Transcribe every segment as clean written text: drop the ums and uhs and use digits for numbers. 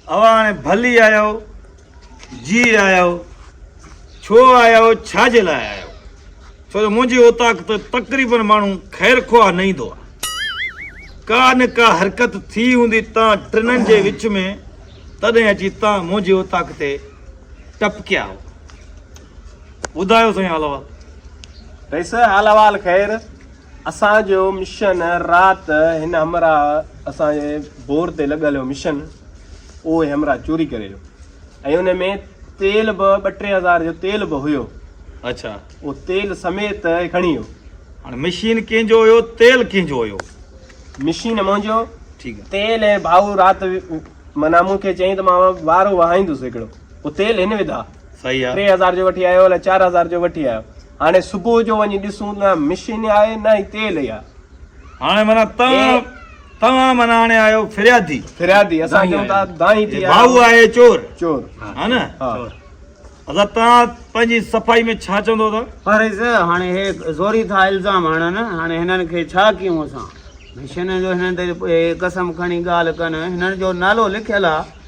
अवा हाणे भली आयो जी आयो छो आयो छाजे लाइ आयो छो जो मुंहिंजी उताक त तक़रीबन माण्हू ख़ैर ख़्वाह न ईंदो आहे का न का हरकत थी हूंदी तव्हां टिननि जे विच में तॾहिं अची तव्हां मुंहिंजी उताक ते टपकिया हो ॿुधायो साईं हाल अहवाल रईस हाल अहवाल ख़ैर असांजो मिशन राति हिन हमरा असांजे बोर ते लॻल हो मिशन उहो हमरा चोरी करे वियो ऐं उन में तेल बि 2-3 हज़ार जो तेल बि हुयो अच्छा उहो तेल समेत खणी वियो हाणे मशीन कंहिंजो हुयो तेल कंहिंजो हुयो मशीन मुंहिंजो ठीकु आहे तेल ऐं भाऊ राति माना मूंखे चयईं त मां वारो वहाईंदुसि हिकिड़ो उहो तेल हिन विधा सही आहे 3000 जो वठी आयो अलाए 4000 जो वठी आयो हाणे सुबुह जो वञी ॾिसूं न मशीन आहे न ई तेल ई आहे हाणे माना तव्हां माना हाणे आयो फिरियादी असां चऊं था दाई थी भाऊ आहे चोर चोर हा न असां तव्हां पंहिंजी सफ़ाई में छा चवंदो था पर हाणे हे ज़ोरी था इल्ज़ाम हणनि हाणे हिननि खे छा कयूं असां मिशन जो हिननि ते कसम खणी ॻाल्हि कनि हिननि जो नालो लिखियलु आहे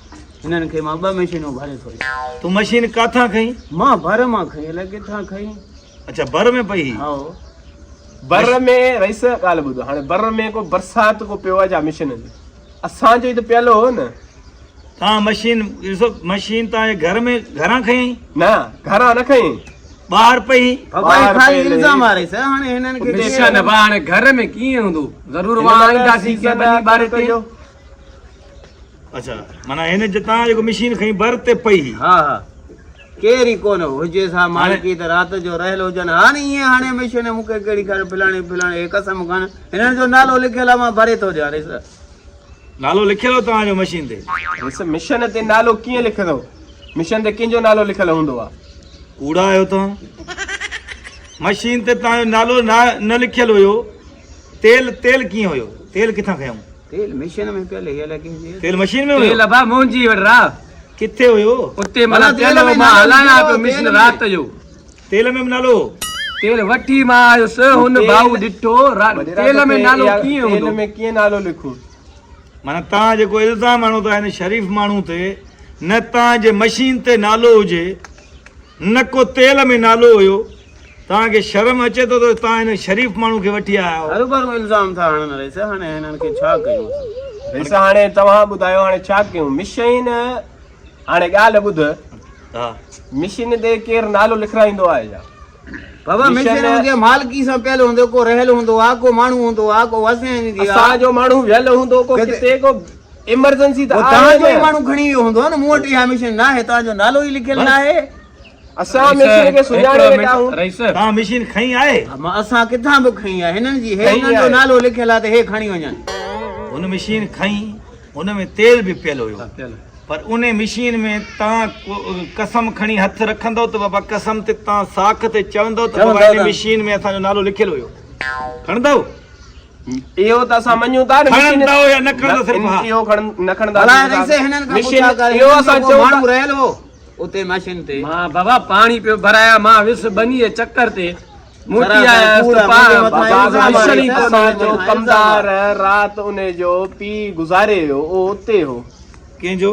हिननि खे मां 2 मशीनूं भरे थो तूं मशीन काथां खई मां भर मां खई अलाए किथां खई अच्छा बर में पई हा बर में रईस ॻाल्हि ॿुधो हाणे बर में को बरसाति को पियो आहे छा मिशन जो असांजो ई त पियलो हो न तव्हां मशीन ॾिसो मशीन तव्हांजे घर में घरां खई न घरां न खई ॿाहिरि पई खाली इल्ज़ाम आहे सर हाणे हिननि खे मिशन हाणे घर में कीअं हूंदो ज़रूर वाईंदासीं के ॿार ते अच्छा माना हिन तव्हां जेको मशीन खई बर ते पई हा हा केरी कोन हुजे सा मालिकी त राति जो रहियल हुजनि हाणे ईअं हाणे मिशन मूंखे कहिड़ी ख़बर फिलाणी कसम खण हिननि जो नालो लिखियल आहे मां भरे थो ॾियां सर नालो लिखियलु तव्हांजो मशीन ते रईस मिशन ते नालो कीअं लिखंदो मिशन ते कंहिंजो नालो लिखियलु हूंदो आहे कूड़ा आहियो तव्हां मशीन ते तव्हांजो नालो न लिखियलु हुयो तेल कीअं हुयो तेल किथां खयूं तेल मिशन में पियल है लगी तेल मशीन में हुयो तेल बा मुंहिंजी वडरा किथे हुयो उते माना तेल मां हलाया पियो मिशन राति जो तेल में नालो तेल वठी मां आयुसि हुन भाऊ ॾिठो तेल में नालो कीअं तेल हूंदो में कीअं नालो लिखूं माना तव्हां जेको इल्ज़ाम हणो था हिन शरीफ़ माण्हू ते न तव्हांजे मशीन ते नालो हुजे न को तेल में नालो हुयो तव्हांखे शर्म अचे थो त तव्हां हिन शरीफ़ माण्हू खे वठी आया आहियो हर इल्ज़ाम था हणनि रही सर हाणे हिननि खे छा कयूं रईस हाणे तव्हां ॿुधायो हाणे छा कयूं मिशन हाणे ॻाल्हि ॿुध हा मिशन ते केरु नालो लिखाईंदो आहे छा बाबा मिशन हुजे मालिकी सां पियल हूंदो को रहियल हूंदो आहे को माण्हू हूंदो आहे को वसे असांजो माण्हू वियल हूंदो को किथे को इमरजेंसी त तव्हांजो ई माण्हू खणी वियो हूंदो न मूं वटि इहा मिशन न आहे तव्हांजो नालो ई लिखियलु न आहे असां मिशन खे सुञाणे वेठा आहियूं रईस तव्हां मशीन खई आहे असां किथां बि खई आहे हिननि जी हिननि जो नालो लिखियलु आहे त हे खणी वञनि हुन मशीन खई हुन में तेल बि पियल हुयो पर उन मशीन में तव्हां कसम खणी हथ रखंदव त बाबा कसम ते तव्हां साख ते चवंदव त बाबा हिन मशीन में असांजो नालो लिखियलु हुयो खणंदव इहो त असां मञूं था खणंदव या न खणंदव सिर्फ़ु हा इहो न खणंदा हिननि खां पुछा कर इहो असां चऊं माण्हू रहियल हो उते मशीन ते मां बाबा पाणी पियो भराया मां विस बनीअ चक्कर ते मोटी आया कमदार राति उन जो पीउ गुज़ारे वियो उहो उते हो कंहिंजो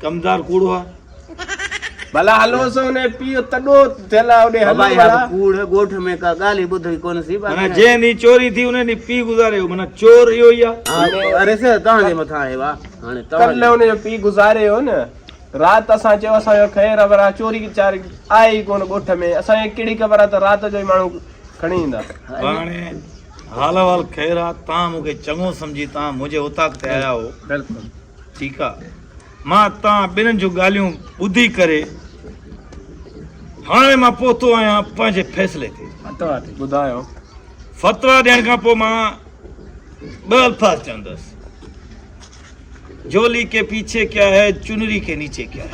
कमदार कूड़ो आहे भला हलो सो उन पीउ तॾो थियल आहे ओॾे हलो कूड़ ॻोठ में का ॻाल्हि ई ॿुधई कोन सी माना जंहिं ॾींहुं चोरी थी उन ॾींहुं पीउ गुज़ारे वियो माना चोर इहो ई आहे अरे सर तव्हांजे मथां आहे वाह हाणे कल्ह उन जो पीउ गुज़ारे वियो न राति असां चयो असांजो ख़ैर ख़बर आहे चोरी चारी आहे ई कोन ॻोठ में असांखे कहिड़ी ख़बर आहे त राति जो ई माण्हू खणी ईंदा हाणे हाल अहवाल ख़ैर आहे तव्हां मूंखे चङो सम्झी तव्हां मुंहिंजे उताक ते आया हो बिल्कुलु ठीकु आहे मां तव्हां ॿिन्हिनि जूं ॻाल्हियूं ॿुधी करे हाणे मां पहुतो आहियां पंहिंजे फ़ैसिले ते ॿुधायो फतवा ॾियण खां पोइ मां 2 अल्फाज़ चवंदुसि झोली के पीछे क्या है चुनरी के नीचे क्या है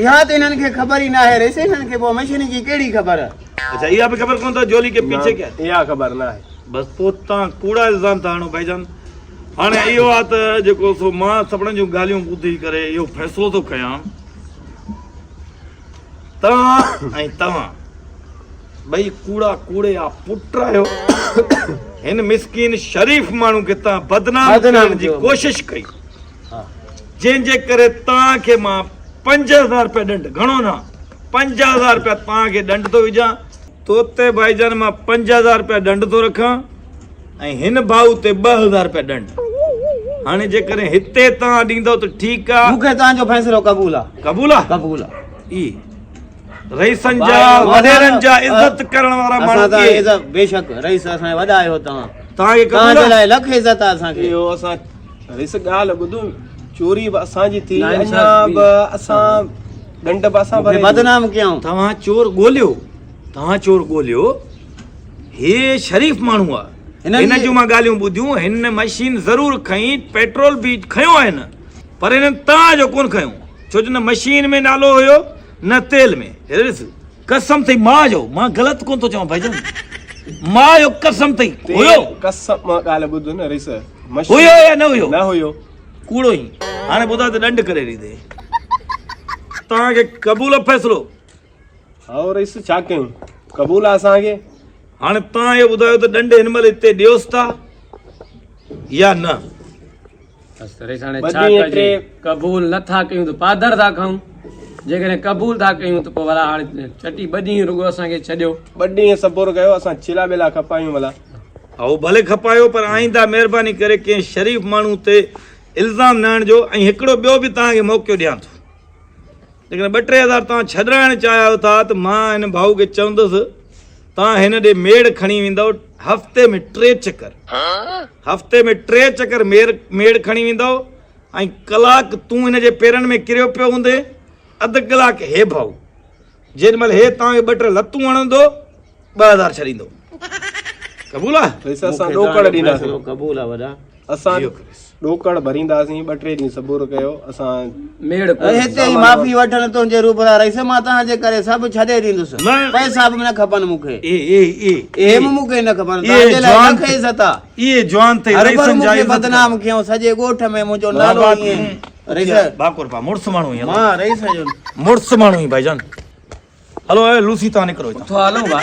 इहा त हिननि खे ख़बर ई न आहे रेसे हिननि खे पोइ मशीन जी कहिड़ी ख़बर आहे अच्छा इहा बि ख़बर कोन अथव झोली के पीछे क्या है इहा ख़बर न आहे बसि पोइ तव्हां कूड़ा इल्ज़ाम था हणो भाईजान हाणे इहो आहे त जेको सो मां सभिनी जूं ॻाल्हियूं ॿुधी करे इहो फ़ैसिलो थो कयां तव्हां ॿई कूड़ा कूड़े जा पुट आहियो हिन मिसकीन शरीफ़ माण्हू खे तव्हां बदनाम करण जी कोशिश कई जंहिंजे करे तव्हांखे मां 5000 रुपया ॾंड, घणो न 5000 रुपया तव्हांखे ॾंड थो विझां। तोते भाईजान मां 5000 रुपया ॾंड थो रखां ऐं हिन भाऊ ते 2000 रुपया ॾंड। हाणे जेकॾहिं हिते तव्हां ॾींदव त ठीकु आहे। मूंखे तव्हांजो फ़ैसिलो क़बूल आहे। क़बूल आहे? क़बूल आहे। ई रईसनि जा वॾेरनि जा इज़त करण वारा असां माण्हू त इहे। इज़त बेशक रईस असांजे वॾा आहियो तव्हां। तव्हांखे क़बूल तव्हांजे आहे? लाइ लख इज़त आहे असांखे। इहो असां रिस ॻाल्हि ॿुधो, चोरी बि असांजी थी, नाइंसाफ़ी अञा बि असां ॾंड बि असां मूंखे भरे बदनाम कयूं। तव्हां चोर ॻोल्हियो, हे शरीफ़ माण्हू आहे। हिन जूं मां ॻाल्हियूं ॿुधियूं, हिन मशीन ज़रूरु खई, पेट्रोल बि खयो आहे न, पर हिननि तव्हांजो कोन खयो, छो जो न मशीन में नालो हुयो न तेल में। ॾिस कसम अथई मां जो, मां ग़लति कोन थो चवां भाईजान, मां जो कसम अथई। हुयो कसम ॻाल्हि ॿुधो न रिस, हुयो या न हुयो? न हुयो, कूड़ो ई। हाणे ॿुधा त ॾंड करे ॾींदे। तव्हांखे क़बूल आहे फ़ैसिलो? हा रिस छा कयूं, क़बूल आहे असांखे। हाणे तव्हां इहो ॿुधायो त ॾंड हिन महिल हिते ॾियोसि था या न? बसि रईस हाणे ॿ छा ॾींहं कजे? टे- क़बूल नथा कयूं त पादर था खाऊं, जेकॾहिं क़बूल था कयूं त पोइ भला हाणे चटी 2 ॾींहं रुॻो असांखे छॾियो। 2 ॾींहं सबुर कयो, असां चिला ॿेला खपायूं भला। हा भले खपायो, पर आईंदा महिरबानी करे कंहिं शरीफ़ माण्हू ते इल्ज़ाम न आणिजो। ऐं हिकिड़ो ॿियो बि तव्हांखे मौक़ो ॾियां थो, लेकिन 2-3 हज़ार तव्हां छॾाइण चाहियो था त मां हिन भाऊ खे चवंदुसि तव्हां हिन ॾे मेड़ खणी वेंदव हफ़्ते में 3 चकर, हफ़्ते में 3 चकर मेड़ खणी वेंदव ऐं कलाक तूं हिन जे पेरनि में किरियो पियो हूंदे, अधु कलाक हे भाऊ जेॾी महिल हे तव्हांखे 2-3 लतूं हणंदो 2000 छॾींदो। क़बूल आहे? रिस असां ॾोकड़ ॾींदासीं, क़बूल आहे वॾा। असां ॾोकड़ भरींदासीं। 2-3 ॾींहं सबुर कयो, असां मेड़ हिते ई माफ़ी वठण तुंहिंजे रूप में रईस, मां तव्हांजे करे सभु छॾे ॾींदुसि। न। पैसा बि न खपनि मूंखे, ए बि मूंखे न खपनि। इहे तव्हांजे लाइ जवान लख इज़त आहे। इहे जवान ते हर बार रईसनि जा मूंखे इज़त बदनाम कयूं, सॼे ॻोठ में मुंहिंजो नालो ईअं। रईस बाकुर पा मुड़स माण्हू ई मां रईस जो मुड़स माण्हू ई भाईजान। हलो ए लूसी तव्हां निकिरो हितां, तो हलो भा।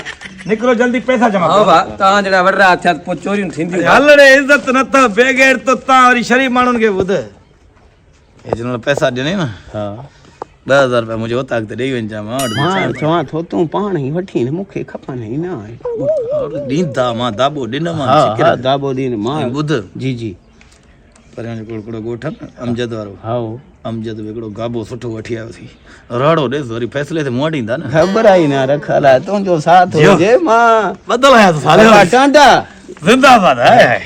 निकिरो जल्दी पैसा जमा हाँ करो। भा, तव्हां जहिड़ा वॾरा थिया पोइ चोरियूं थींदियूं। हलड़े इज़त न अथव बेगैर तो तव्हां वरी शरीफ़ माण्हुनि खे ॿुध। हे जिन पैसा ॾिनई न, हा 2000 रुपया मुंहिंजे उतां ते ॾेई वञ मां वटि मां चवां थो तूं पाण ई वठी न, मूंखे खपनि ई न आहे। ॾींदा मां दाबो ॾिनमांसि हा शिकिर। दाबो ॾीन मां ॿुध जी जी परियां जो हिकिड़ो ॻोठ आहे न अमजद वारो, हा अमजद बि हिकिड़ो गाबो सुठो वठी आयो थी, राड़ो ॾिस वरी फ़ैसिले ते मूं वटि ईंदा न। ख़बर आई न रखल आहे तुंहिंजो साथ हुजे। मां बदल आया तो साले टांडा जिंदाबाद है।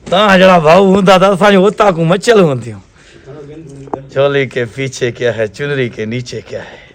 तव्हां जहिड़ा भाऊ हूंदा त असांजूं उताकूं मचियल हूंदियूं। चोली के पीछे क्या है, चुनरी के नीचे क्या है।